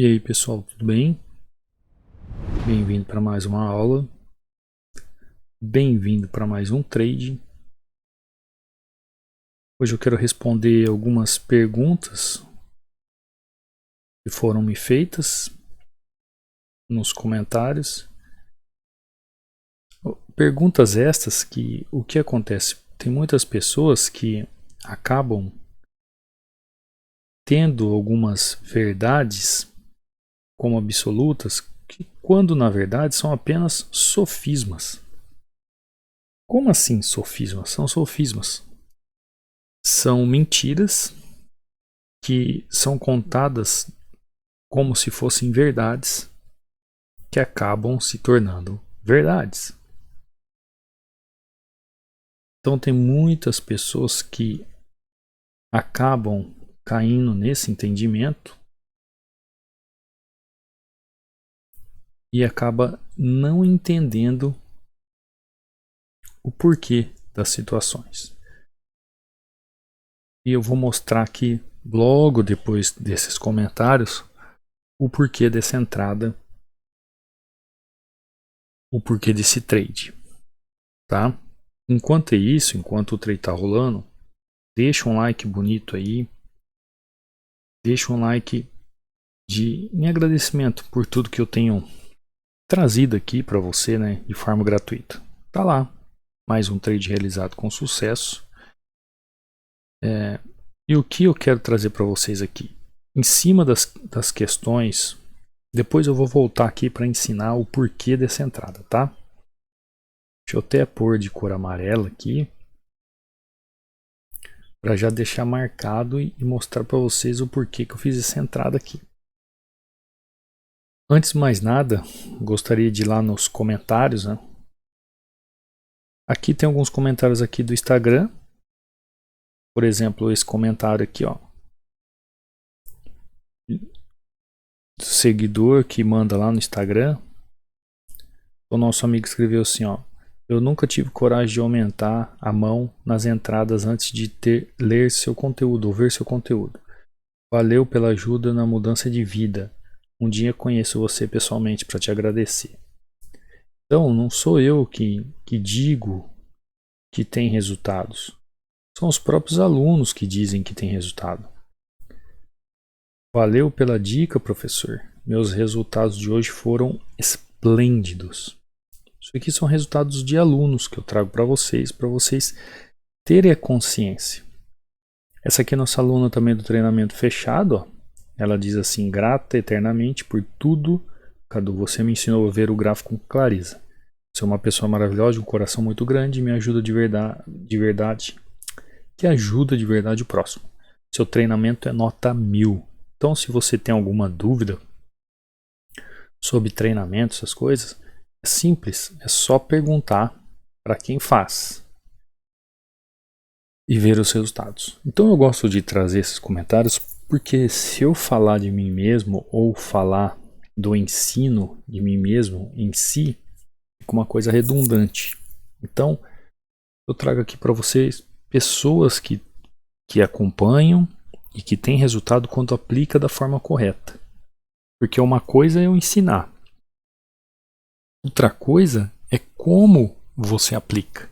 E aí pessoal, tudo bem? Bem-vindo para mais uma aula. Bem-vindo para mais um trade. Hoje eu quero responder algumas perguntas que foram me feitas nos comentários. Perguntas estas que o que acontece? Tem muitas pessoas que acabam tendo algumas verdades como absolutas, que quando na verdade são apenas sofismas. Como assim sofismas? São sofismas. São mentiras que são contadas como se fossem verdades que acabam se tornando verdades. Então tem muitas pessoas que acabam caindo nesse entendimento e acaba não entendendo o porquê das situações. E eu vou mostrar aqui logo depois desses comentários o porquê dessa entrada, o porquê desse trade, tá? Enquanto o trade tá rolando, deixa um like bonito aí, deixa um like em agradecimento por tudo que eu tenho trazido aqui para você, né, de forma gratuita. Tá lá, mais um trade realizado com sucesso. E o que eu quero trazer para vocês aqui? Em cima das questões, depois eu vou voltar aqui para ensinar o porquê dessa entrada, tá? Deixa eu até pôr de cor amarela aqui, para já deixar marcado e mostrar para vocês o porquê que eu fiz essa entrada aqui. Antes de mais nada, gostaria de ir lá nos comentários, né? Aqui tem alguns comentários aqui do Instagram. Por exemplo, esse comentário aqui, ó. Seguidor que manda lá no Instagram. O nosso amigo escreveu assim, ó. Eu nunca tive coragem de aumentar a mão nas entradas antes de ler seu conteúdo ou ver seu conteúdo. Valeu pela ajuda na mudança de vida. Um dia conheço você pessoalmente para te agradecer. Então, não sou eu que digo que tem resultados. São os próprios alunos que dizem que tem resultado. Valeu pela dica, professor. Meus resultados de hoje foram esplêndidos. Isso aqui são resultados de alunos que eu trago para vocês terem a consciência. Essa aqui é nossa aluna também do treinamento fechado, ó. Ela diz assim: grata eternamente por tudo, Cadu, você me ensinou a ver o gráfico com clareza. Você é uma pessoa maravilhosa, de um coração muito grande e me ajuda de verdade, que ajuda de verdade o próximo. Seu treinamento é nota 1000. Então, se você tem alguma dúvida sobre treinamento, essas coisas, é simples, é só perguntar para quem faz e ver os resultados. Então, eu gosto de trazer esses comentários porque se eu falar de mim mesmo ou falar do ensino de mim mesmo em si, fica uma coisa redundante. Então, eu trago aqui para vocês pessoas que acompanham e que têm resultado quando aplica da forma correta. Porque uma coisa é eu ensinar, outra coisa é como você aplica.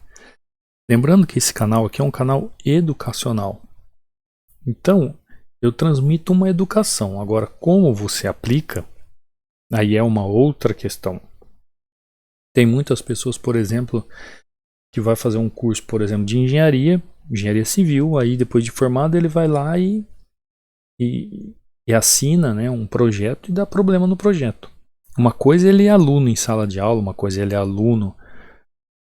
Lembrando que esse canal aqui é um canal educacional. Então, eu transmito uma educação. Agora, como você aplica, aí é uma outra questão. Tem muitas pessoas, por exemplo, que vai fazer um curso, por exemplo, de engenharia civil, aí depois de formado ele vai lá e assina, né, um projeto e dá problema no projeto. Uma coisa ele é aluno em sala de aula, uma coisa ele é aluno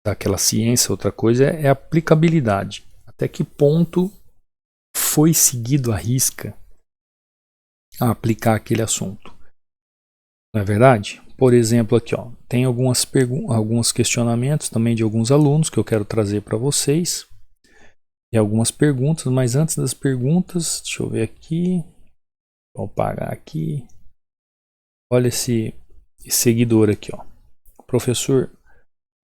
daquela ciência, outra coisa é a aplicabilidade. Até que ponto foi seguido à risca a aplicar aquele assunto. Não é verdade? Por exemplo, aqui ó, tem alguns questionamentos também de alguns alunos que eu quero trazer para vocês. E algumas perguntas, mas antes das perguntas, deixa eu ver aqui. Vou parar aqui. Olha esse seguidor aqui, ó. Professor,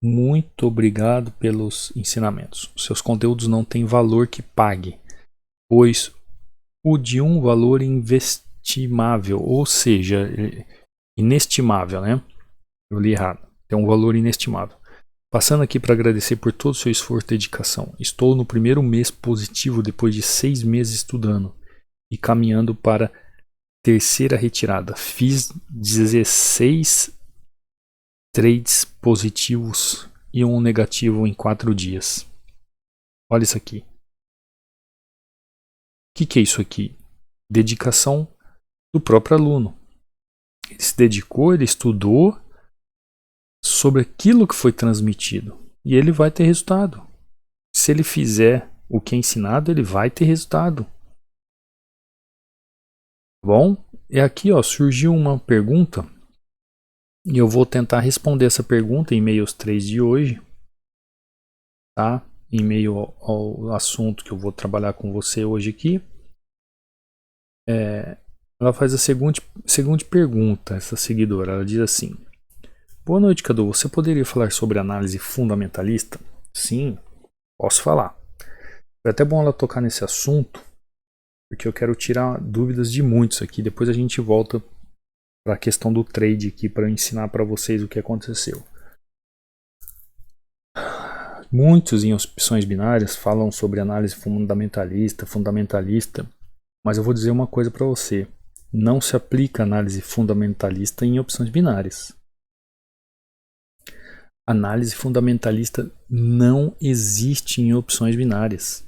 muito obrigado pelos ensinamentos. Seus conteúdos não têm valor que pague, pois o de um valor inestimável, ou seja, inestimável, né? Eu li errado. Tem um valor inestimável. Passando aqui para agradecer por todo o seu esforço e dedicação. Estou no primeiro mês positivo depois de 6 meses estudando e caminhando para terceira retirada. Fiz 16 trades positivos e um negativo em 4 dias. Olha isso aqui. O que é isso aqui? Dedicação do próprio aluno. Ele se dedicou, ele estudou sobre aquilo que foi transmitido e ele vai ter resultado. Se ele fizer o que é ensinado, ele vai ter resultado. Bom, e aqui surgiu uma pergunta e eu vou tentar responder essa pergunta em meio aos 3 de hoje, tá? Em meio ao assunto que eu vou trabalhar com você hoje aqui. Ela faz a seguinte pergunta, essa seguidora. Ela diz assim: boa noite, Cadu. Você poderia falar sobre análise fundamentalista? Sim, posso falar. É até bom ela tocar nesse assunto, porque eu quero tirar dúvidas de muitos aqui. Depois a gente volta para a questão do trade aqui, para ensinar para vocês o que aconteceu. Muitos em opções binárias falam sobre análise fundamentalista, mas eu vou dizer uma coisa para você. Não se aplica análise fundamentalista em opções binárias. Análise fundamentalista não existe em opções binárias.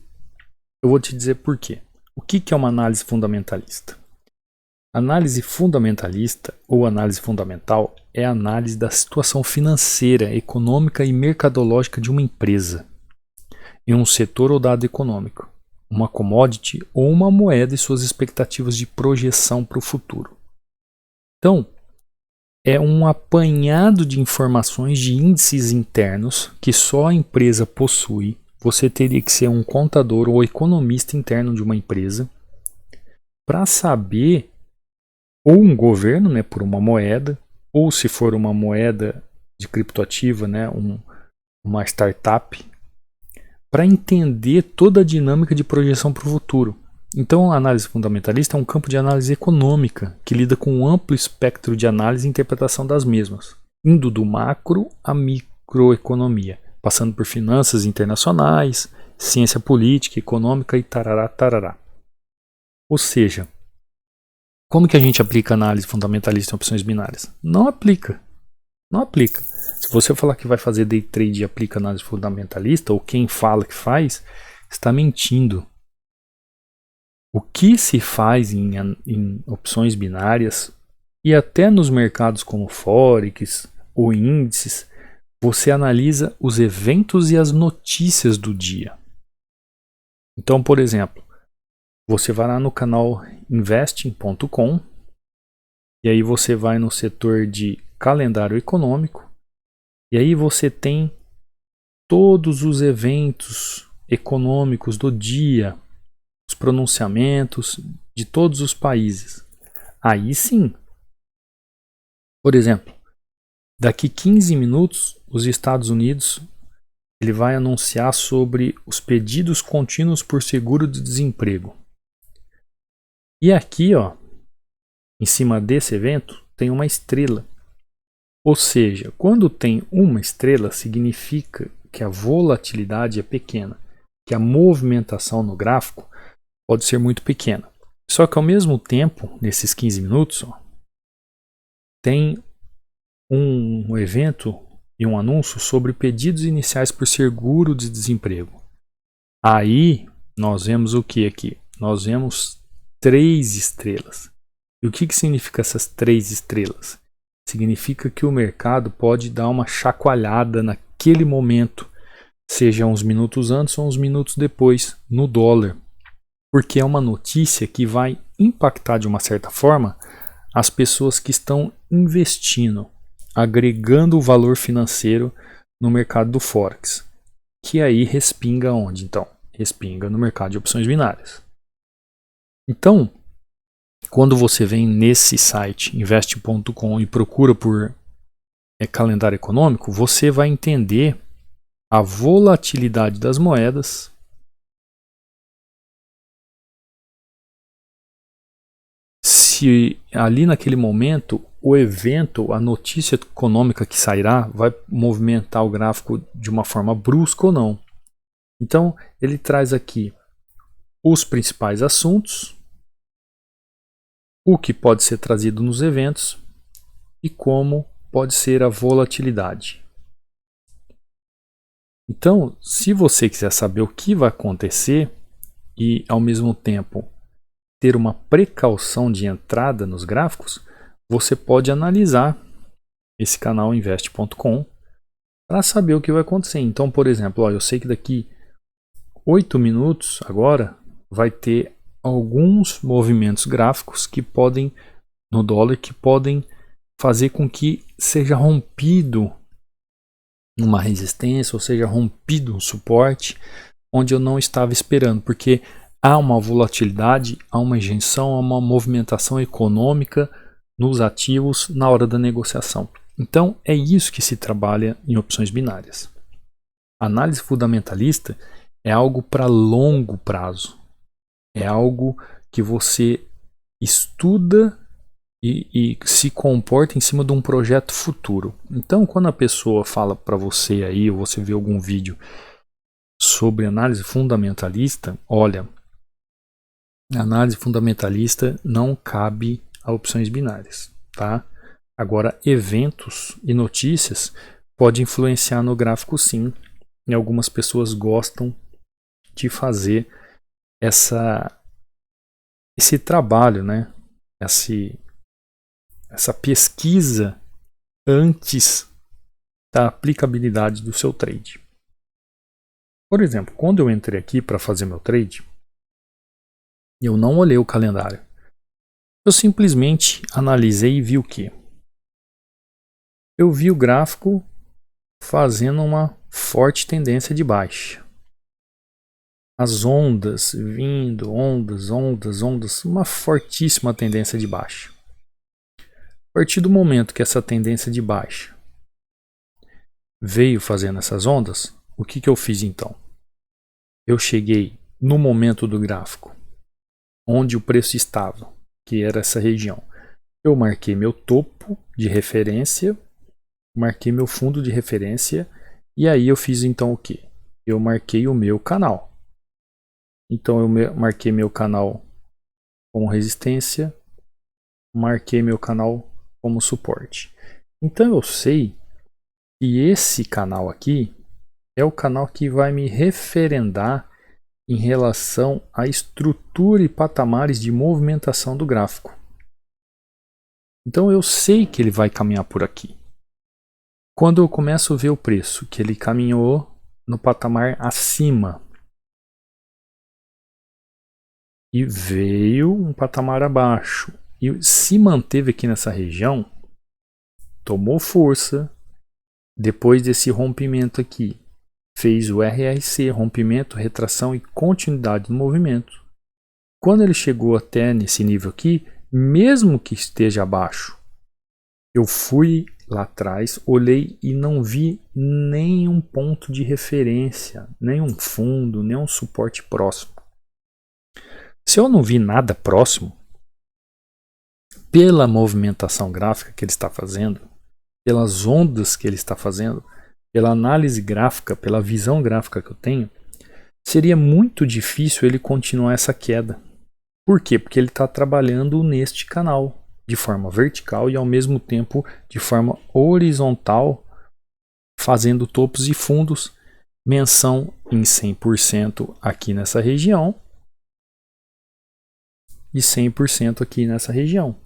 Eu vou te dizer por quê. O que é uma análise fundamentalista? Análise fundamentalista ou análise fundamental é a análise da situação financeira, econômica e mercadológica de uma empresa, em um setor ou dado econômico, uma commodity ou uma moeda e suas expectativas de projeção para o futuro. Então, é um apanhado de informações de índices internos que só a empresa possui. Você teria que ser um contador ou economista interno de uma empresa para saber, ou um governo, né, por uma moeda, ou se for uma moeda de criptoativa, né, uma startup, para entender toda a dinâmica de projeção para o futuro. Então, a análise fundamentalista é um campo de análise econômica que lida com um amplo espectro de análise e interpretação das mesmas, indo do macro à microeconomia, passando por finanças internacionais, ciência política, econômica e tarará, tarará. Ou seja, como que a gente aplica análise fundamentalista em opções binárias? Não aplica. Não aplica. Se você falar que vai fazer day trade e aplica análise fundamentalista, ou quem fala que faz, está mentindo. O que se faz em opções binárias e até nos mercados como Forex ou índices, você analisa os eventos e as notícias do dia. Então, por exemplo, você vai lá no canal investing.com e aí você vai no setor de calendário econômico e aí você tem todos os eventos econômicos do dia, os pronunciamentos de todos os países. Aí sim, por exemplo, daqui 15 minutos os Estados Unidos ele vai anunciar sobre os pedidos contínuos por seguro de desemprego. E aqui, em cima desse evento, tem uma estrela. Ou seja, quando tem uma estrela, significa que a volatilidade é pequena, que a movimentação no gráfico pode ser muito pequena. Só que ao mesmo tempo, nesses 15 minutos, tem um evento e um anúncio sobre pedidos iniciais por seguro de desemprego. Aí nós vemos o que aqui? Nós vemos 3 estrelas. E o que significa essas 3 estrelas? Significa que o mercado pode dar uma chacoalhada naquele momento, seja uns minutos antes ou uns minutos depois, no dólar. Porque é uma notícia que vai impactar de uma certa forma as pessoas que estão investindo, agregando o valor financeiro no mercado do Forex. Que aí respinga onde? Então, respinga no mercado de opções binárias. Então, quando você vem nesse site invest.com e procura por calendário econômico, você vai entender a volatilidade das moedas, se ali naquele momento o evento, a notícia econômica que sairá vai movimentar o gráfico de uma forma brusca ou não. Então ele traz aqui os principais assuntos, o que pode ser trazido nos eventos e como pode ser a volatilidade. Então, se você quiser saber o que vai acontecer e ao mesmo tempo ter uma precaução de entrada nos gráficos, você pode analisar esse canal invest.com para saber o que vai acontecer. Então, por exemplo, ó, eu sei que daqui 8 minutos agora vai ter alguns movimentos gráficos que podem, no dólar, que podem fazer com que seja rompido uma resistência, ou seja, rompido um suporte onde eu não estava esperando, porque há uma volatilidade, há uma injeção, há uma movimentação econômica nos ativos na hora da negociação. Então é isso que se trabalha em opções binárias. A análise fundamentalista é algo para longo prazo, é algo que você estuda e se comporta em cima de um projeto futuro. Então, quando a pessoa fala para você aí, ou você vê algum vídeo sobre análise fundamentalista, olha, a análise fundamentalista não cabe a opções binárias, tá? Agora, eventos e notícias podem influenciar no gráfico sim, e algumas pessoas gostam de fazer esse trabalho, né? Essa pesquisa antes da aplicabilidade do seu trade. Por exemplo, quando eu entrei aqui para fazer meu trade, eu não olhei o calendário. Eu simplesmente analisei e vi o quê? Eu vi o gráfico fazendo uma forte tendência de baixa. As ondas vindo, ondas, uma fortíssima tendência de baixa. A partir do momento que essa tendência de baixa veio fazendo essas ondas, o que eu fiz então? Eu cheguei no momento do gráfico onde o preço estava, que era essa região. Eu marquei meu topo de referência, marquei meu fundo de referência e aí eu fiz então o que? Eu marquei o meu canal. Então eu marquei meu canal como resistência, marquei meu canal como suporte. Então eu sei que esse canal aqui é o canal que vai me referendar em relação à estrutura e patamares de movimentação do gráfico. Então eu sei que ele vai caminhar por aqui. Quando eu começo a ver o preço, que ele caminhou no patamar acima e veio um patamar abaixo e se manteve aqui nessa região, tomou força, depois desse rompimento aqui, fez o RRC, rompimento, retração e continuidade no movimento. Quando ele chegou até nesse nível aqui, mesmo que esteja abaixo, eu fui lá atrás, olhei e não vi nenhum ponto de referência, nenhum fundo, nenhum suporte próximo. Se eu não vi nada próximo, pela movimentação gráfica que ele está fazendo, pelas ondas que ele está fazendo, pela análise gráfica, pela visão gráfica que eu tenho, seria muito difícil ele continuar essa queda. Por quê? Porque ele está trabalhando neste canal de forma vertical e ao mesmo tempo de forma horizontal, fazendo topos e fundos, menção em 100% aqui nessa região e 100% aqui nessa região.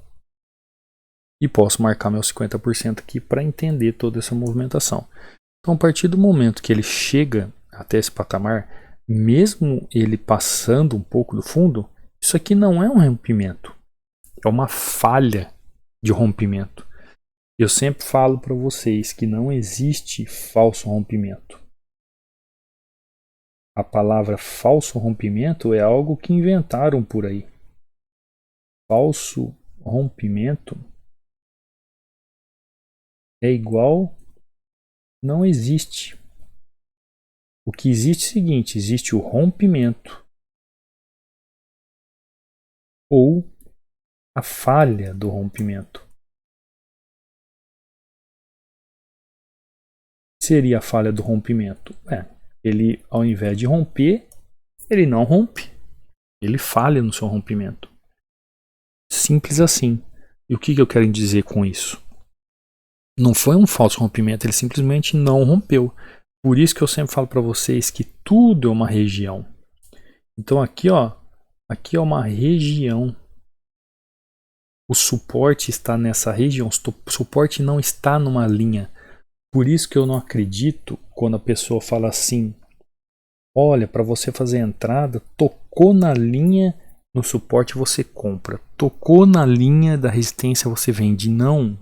E posso marcar meu 50% aqui para entender toda essa movimentação. Então, a partir do momento que ele chega até esse patamar, mesmo ele passando um pouco do fundo, isso aqui não é um rompimento, é uma falha de rompimento. Eu sempre falo para vocês que não existe falso rompimento. A palavra falso rompimento é algo que inventaram por aí. Falso rompimento é igual não existe. O que existe é o seguinte, existe o rompimento ou a falha do rompimento? Seria a falha do rompimento? Ele, ao invés de romper, ele não rompe. Ele falha no seu rompimento. Simples assim. E o que eu quero dizer com isso? Não foi um falso rompimento, ele simplesmente não rompeu. Por isso que eu sempre falo para vocês que tudo é uma região. Então aqui, ó, aqui é uma região. O suporte está nessa região. O suporte não está numa linha. Por isso que eu não acredito quando a pessoa fala assim: olha, para você fazer a entrada, tocou na linha no suporte, você compra. Tocou na linha da resistência, você vende. Não.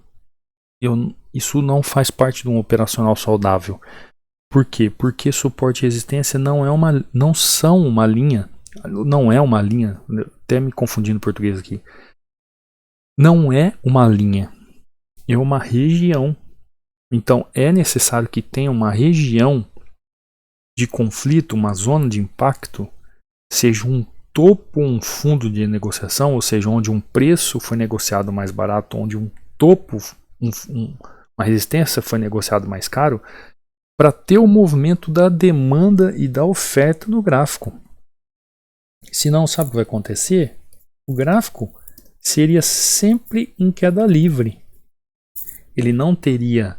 Isso não faz parte de um operacional saudável. Por quê? Porque suporte e resistência não são uma linha. Não é uma linha. Até me confundindo em português aqui. Não é uma linha. É uma região. Então é necessário que tenha uma região de conflito, uma zona de impacto, seja um topo, um fundo de negociação, ou seja, onde um preço foi negociado mais barato, onde um topo, uma resistência foi negociado mais caro, para ter o movimento da demanda e da oferta no gráfico. Se não, sabe o que vai acontecer? O gráfico seria sempre em queda livre. Ele não teria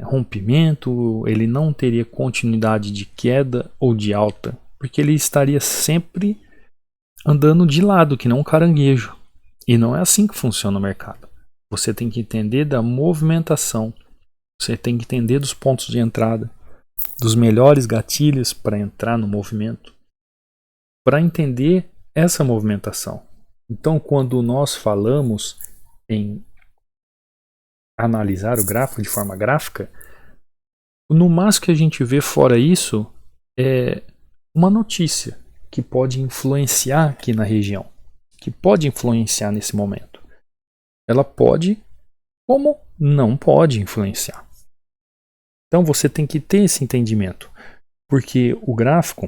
rompimento, ele não teria continuidade de queda ou de alta, porque ele estaria sempre andando de lado, que não um caranguejo. E não é assim que funciona o mercado. Você tem que entender da movimentação, você tem que entender dos pontos de entrada, dos melhores gatilhos para entrar no movimento, para entender essa movimentação. Então, quando nós falamos em analisar o gráfico de forma gráfica, no máximo que a gente vê fora isso é uma notícia que pode influenciar aqui na região, que pode influenciar nesse momento. Ela pode, como não pode influenciar. Então você tem que ter esse entendimento, porque o gráfico,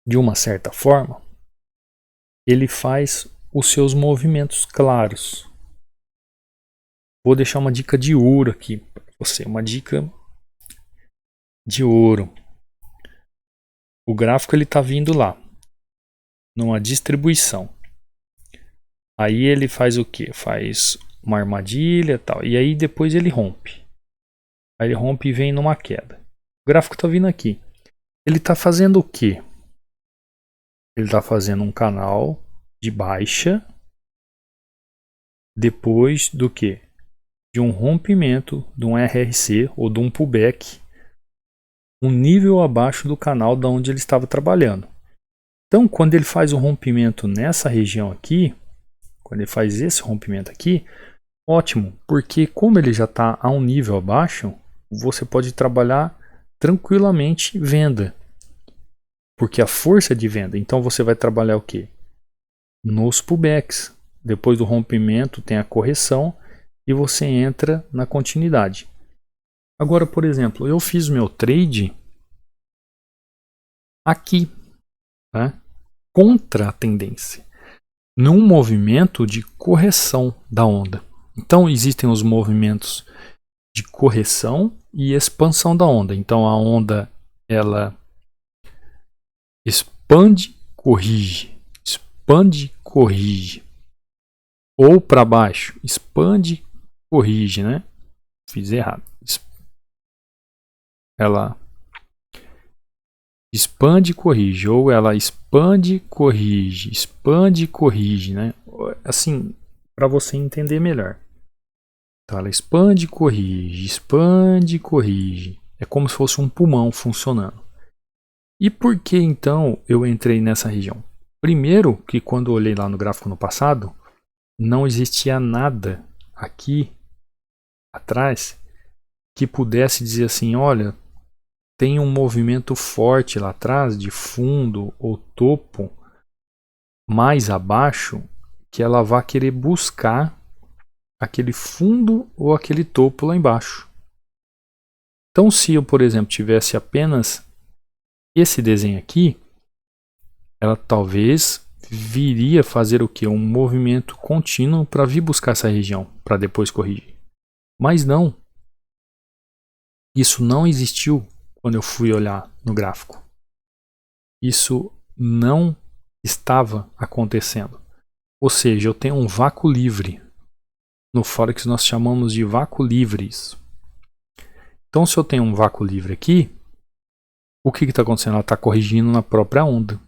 de uma certa forma, ele faz os seus movimentos claros. Vou deixar uma dica de ouro aqui para você, uma dica de ouro. O gráfico ele está vindo lá, numa distribuição. Aí ele faz o que? Faz uma armadilha e tal. E aí depois ele rompe. Aí ele rompe e vem numa queda. O gráfico está vindo aqui. Ele está fazendo o que? Ele está fazendo um canal de baixa. Depois do que? De um rompimento de um RRC ou de um pullback. Um nível abaixo do canal da onde ele estava trabalhando. Então quando ele faz um rompimento nessa região aqui, quando ele faz esse rompimento aqui, ótimo, porque como ele já está a um nível abaixo, você pode trabalhar tranquilamente venda, porque a força de venda. Então você vai trabalhar o que? Nos pullbacks. Depois do rompimento tem a correção e você entra na continuidade. Agora, por exemplo, eu fiz o meu trade aqui, tá? Contra a tendência, num movimento de correção da onda. Então existem os movimentos de correção e expansão da onda. Então a onda ela expande, corrige, ou para baixo, expande, corrige, né? Fiz errado. Ela expande, corrige, ou ela expande, corrige, né? Assim, para você entender melhor. Então ela expande, corrige. É como se fosse um pulmão funcionando. E por que então eu entrei nessa região? Primeiro que quando eu olhei lá no gráfico no passado, não existia nada aqui atrás que pudesse dizer assim, olha, tem um movimento forte lá atrás, de fundo ou topo, mais abaixo, que ela vai querer buscar aquele fundo ou aquele topo lá embaixo. Então se eu, por exemplo, tivesse apenas esse desenho aqui, ela talvez viria fazer o que? Um movimento contínuo para vir buscar essa região, para depois corrigir. Mas não. Isso não existiu quando eu fui olhar no gráfico. Isso não estava acontecendo. Ou seja, eu tenho um vácuo livre. No Forex nós chamamos de vácuo livres. Então, se eu tenho um vácuo livre aqui, o que está acontecendo? Ela está corrigindo na própria onda.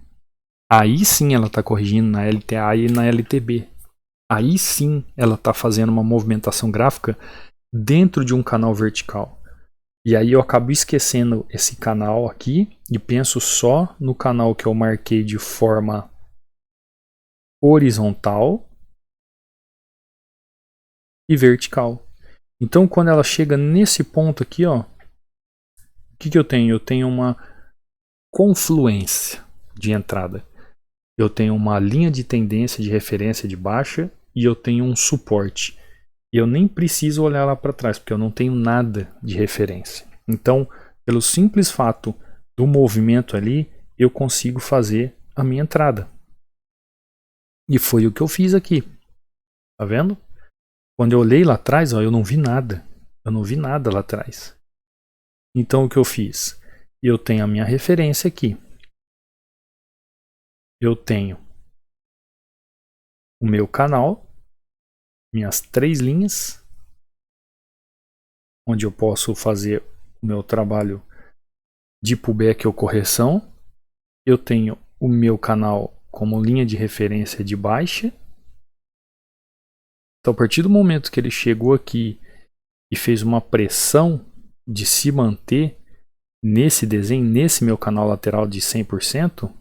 Aí sim ela está corrigindo na LTA e na LTB. Aí sim ela está fazendo uma movimentação gráfica dentro de um canal vertical. E aí eu acabo esquecendo esse canal aqui e penso só no canal que eu marquei de forma horizontal e vertical. Então quando ela chega nesse ponto aqui, ó, o que eu tenho? Eu tenho uma confluência de entrada. Eu tenho uma linha de tendência de referência de baixa e eu tenho um suporte. E eu nem preciso olhar lá para trás, porque eu não tenho nada de referência. Então, pelo simples fato do movimento ali, eu consigo fazer a minha entrada. E foi o que eu fiz aqui. Tá vendo? Quando eu olhei lá atrás, ó, eu não vi nada. Eu não vi nada lá atrás. Então, o que eu fiz? Eu tenho a minha referência aqui. Eu tenho o meu canal, minhas 3 linhas, onde eu posso fazer o meu trabalho de pullback ou correção. Eu tenho o meu canal como linha de referência de baixa. Então, a partir do momento que ele chegou aqui e fez uma pressão de se manter nesse desenho, nesse meu canal lateral de 100%,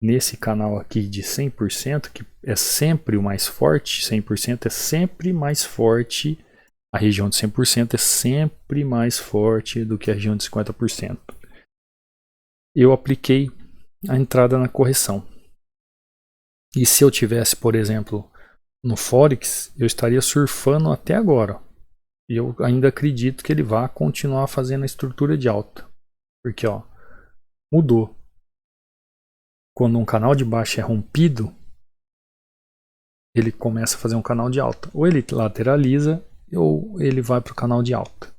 nesse canal aqui de 100%, que é sempre o mais forte, 100% é sempre mais forte, a região de 100% é sempre mais forte do que a região de 50%. Eu apliquei a entrada na correção. E se eu tivesse, por exemplo, no Forex, eu estaria surfando até agora. E eu ainda acredito que ele vai continuar fazendo a estrutura de alta. Porque, ó, mudou. Quando um canal de baixa é rompido, ele começa a fazer um canal de alta. Ou ele lateraliza, ou ele vai para o canal de alta.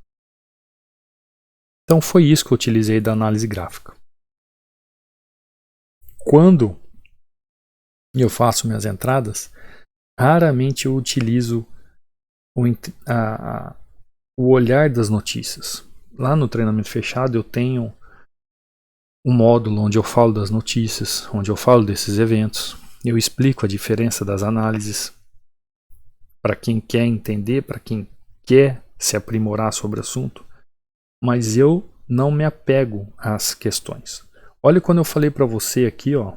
Então foi isso que eu utilizei da análise gráfica. Quando eu faço minhas entradas, raramente eu utilizo o olhar das notícias. Lá no treinamento fechado eu tenho um módulo onde eu falo das notícias, onde eu falo desses eventos. Eu explico a diferença das análises para quem quer entender, para quem quer se aprimorar sobre o assunto. Mas eu não me apego às questões. Olha quando eu falei para você aqui, ó,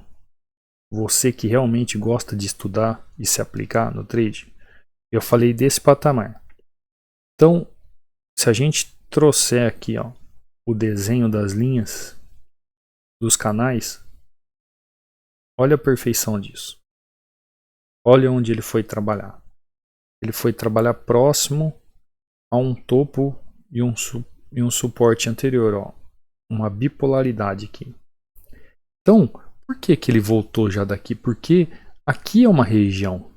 você que realmente gosta de estudar e se aplicar no trade, eu falei desse patamar. Então, se a gente trouxer aqui, ó, o desenho das linhas dos canais, olha a perfeição disso. Olha onde ele foi trabalhar. Ele foi trabalhar próximo a um topo e um suporte anterior, ó, uma bipolaridade aqui. Então, por que ele voltou já daqui? Porque aqui é uma região.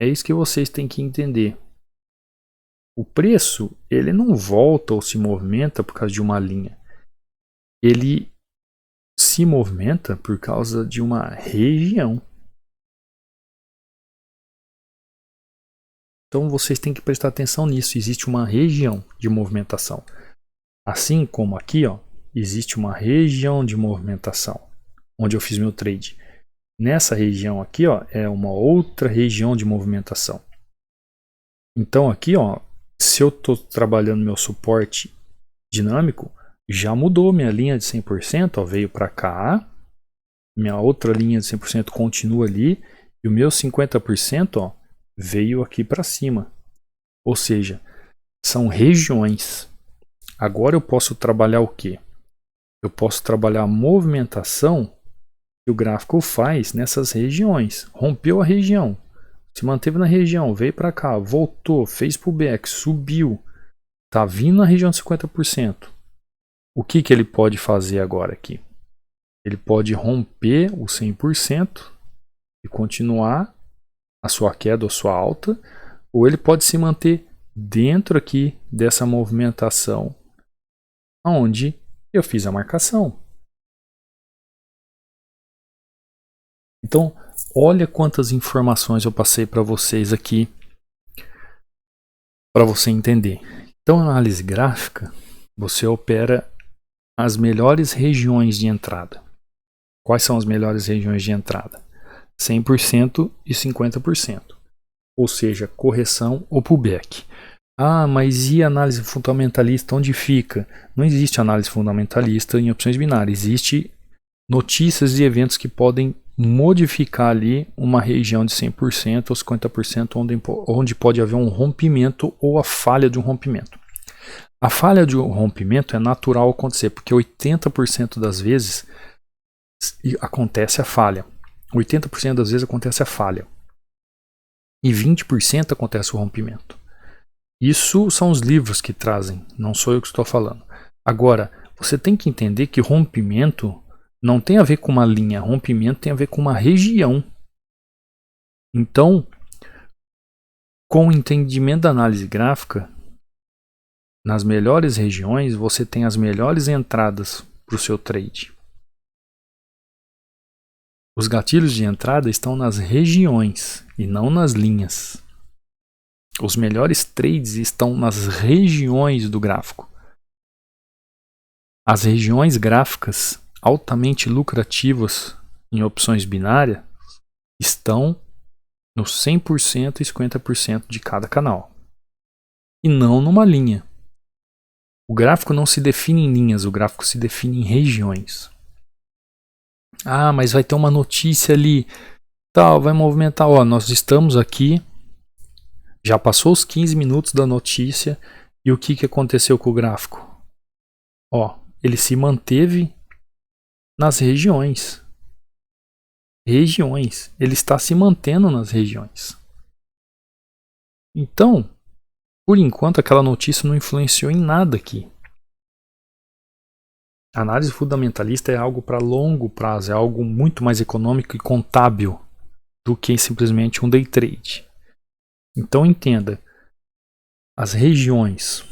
É isso que vocês têm que entender. O preço, ele não volta ou se movimenta por causa de uma linha. Ele se movimenta por causa de uma região. Então vocês têm que prestar atenção nisso. Existe uma região de movimentação. Assim como aqui, ó, existe uma região de movimentação onde eu fiz meu trade. Nessa região aqui, ó, é uma outra região de movimentação. Então aqui, ó, se eu estou trabalhando meu suporte dinâmico, já mudou minha linha de 100%, ó, veio para cá. Minha outra linha de 100% continua ali e o meu 50%, ó, veio aqui para cima. Ou seja, são regiões. Agora eu posso trabalhar o quê? Eu posso trabalhar a movimentação que o gráfico faz nessas regiões. Rompeu a região, se manteve na região, veio para cá, voltou, fez pullback, subiu, está vindo na região de 50%. O que ele pode fazer agora aqui? Ele pode romper o 100% e continuar a sua queda ou sua alta, ou ele pode se manter dentro aqui dessa movimentação onde eu fiz a marcação. Então, olha quantas informações eu passei para vocês aqui para você entender. Então, na análise gráfica, você opera as melhores regiões de entrada. Quais são as melhores regiões de entrada? 100% e 50%. Ou seja, correção ou pullback. Ah, mas e análise fundamentalista, onde fica? Não existe análise fundamentalista em opções binárias. Existe notícias e eventos que podem modificar ali uma região de 100% ou 50% onde pode haver um rompimento ou a falha de um rompimento. A falha de um rompimento é natural acontecer, porque 80% das vezes acontece a falha. 80% das vezes acontece a falha. E 20% acontece o rompimento. Isso são os livros que trazem, não sou eu que estou falando. Agora, você tem que entender que rompimento não tem a ver com uma linha, rompimento tem a ver com uma região. Então, com o entendimento da análise gráfica, nas melhores regiões você tem as melhores entradas para o seu trade. Os gatilhos de entrada estão nas regiões e não nas linhas. Os melhores trades estão nas regiões do gráfico. As regiões gráficas altamente lucrativas em opções binárias estão no 100% e 50% de cada canal. E não numa linha. O gráfico não se define em linhas, o gráfico se define em regiões. Ah, mas vai ter uma notícia ali, tal, vai movimentar. Ó, nós estamos aqui, já passou os 15 minutos da notícia e o que aconteceu com o gráfico? Ó, ele se manteve nas regiões. Regiões. Ele está se mantendo nas regiões. Então, por enquanto, aquela notícia não influenciou em nada aqui. A análise fundamentalista é algo para longo prazo, é algo muito mais econômico e contábil do que simplesmente um day trade. Então entenda, as regiões,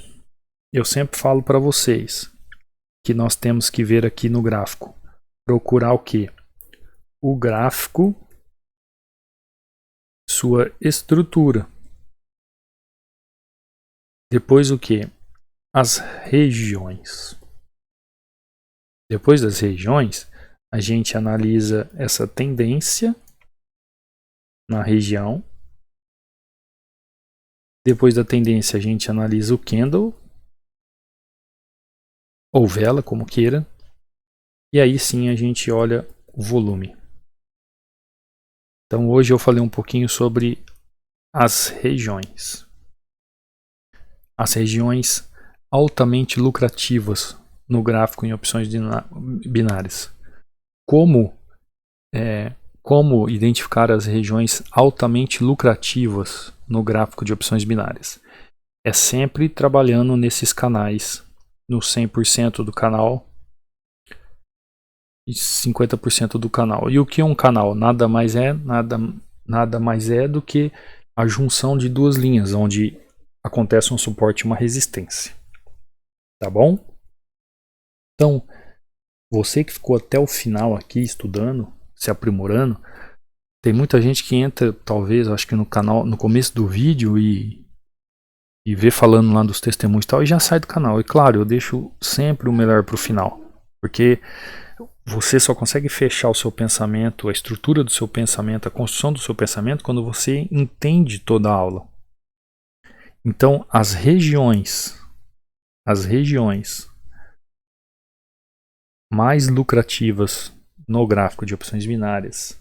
eu sempre falo para vocês que nós temos que ver aqui no gráfico, procurar o que? O gráfico, sua estrutura. Depois o que? As regiões. Depois das regiões, a gente analisa essa tendência na região. Depois da tendência, a gente analisa o candle ou vela, como queira. E aí sim a gente olha o volume. Então hoje eu falei um pouquinho sobre as regiões. As regiões altamente lucrativas no gráfico em opções binárias. Como identificar as regiões altamente lucrativas no gráfico de opções binárias? É sempre trabalhando nesses canais, no 100% do canal e 50% do canal. E o que é um canal? Nada mais é do que a junção de duas linhas, onde acontece um suporte e uma resistência. Tá bom? Então, você que ficou até o final aqui estudando, se aprimorando, tem muita gente que entra, talvez, acho que no canal, no começo do vídeo e vê falando lá dos testemunhos e tal, e já sai do canal. E claro, eu deixo sempre o melhor para o final, porque você só consegue fechar o seu pensamento, a estrutura do seu pensamento, a construção do seu pensamento, quando você entende toda a aula. Então, as regiões mais lucrativas no gráfico de opções binárias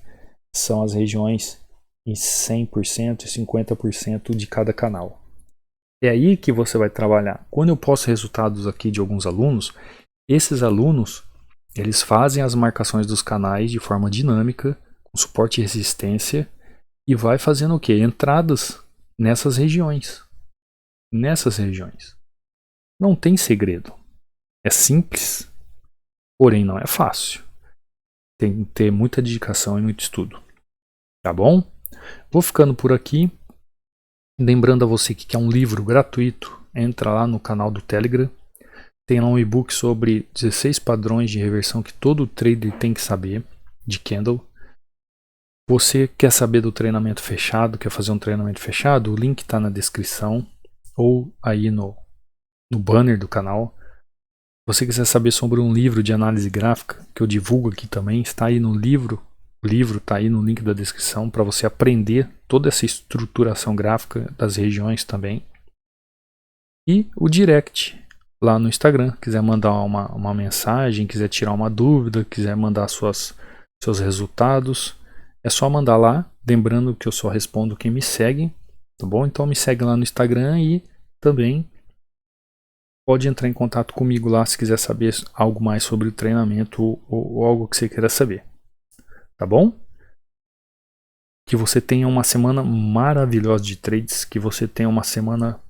são as regiões em 100% e 50% de cada canal. É aí que você vai trabalhar. Quando eu posto resultados aqui de alguns alunos, esses alunos eles fazem as marcações dos canais de forma dinâmica, com suporte e resistência, e vai fazendo o quê? Entradas nessas regiões. Nessas regiões. Não tem segredo. É simples, porém não é fácil. Tem que ter muita dedicação e muito estudo. Tá bom? Vou ficando por aqui. Lembrando a você que quer um livro gratuito, entra lá no canal do Telegram. Tem lá um e-book sobre 16 padrões de reversão que todo trader tem que saber, de candle. Você quer saber do treinamento fechado, quer fazer um treinamento fechado? O link está na descrição ou aí no banner do canal. Se você quiser saber sobre um livro de análise gráfica, que eu divulgo aqui também, está aí no livro. O livro está aí no link da descrição para você aprender toda essa estruturação gráfica das regiões também. E o direct lá no Instagram, quiser mandar uma mensagem, quiser tirar uma dúvida, quiser mandar seus resultados, é só mandar lá, lembrando que eu só respondo quem me segue, tá bom? Então me segue lá no Instagram e também pode entrar em contato comigo lá se quiser saber algo mais sobre o treinamento ou algo que você queira saber, tá bom? Que você tenha uma semana maravilhosa de trades, que você tenha uma semana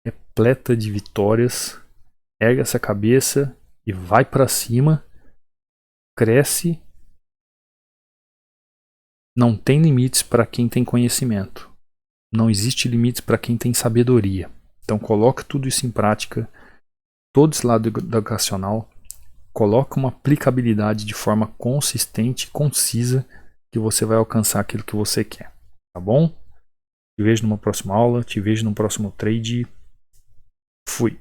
repleta de vitórias. Erga essa cabeça e vai para cima, cresce. Não tem limites para quem tem conhecimento. Não existe limites para quem tem sabedoria. Então coloca tudo isso em prática, todo esse lado educacional, coloca uma aplicabilidade de forma consistente e concisa que você vai alcançar aquilo que você quer. Tá bom? Te vejo numa próxima aula, te vejo no próximo trade. Fui!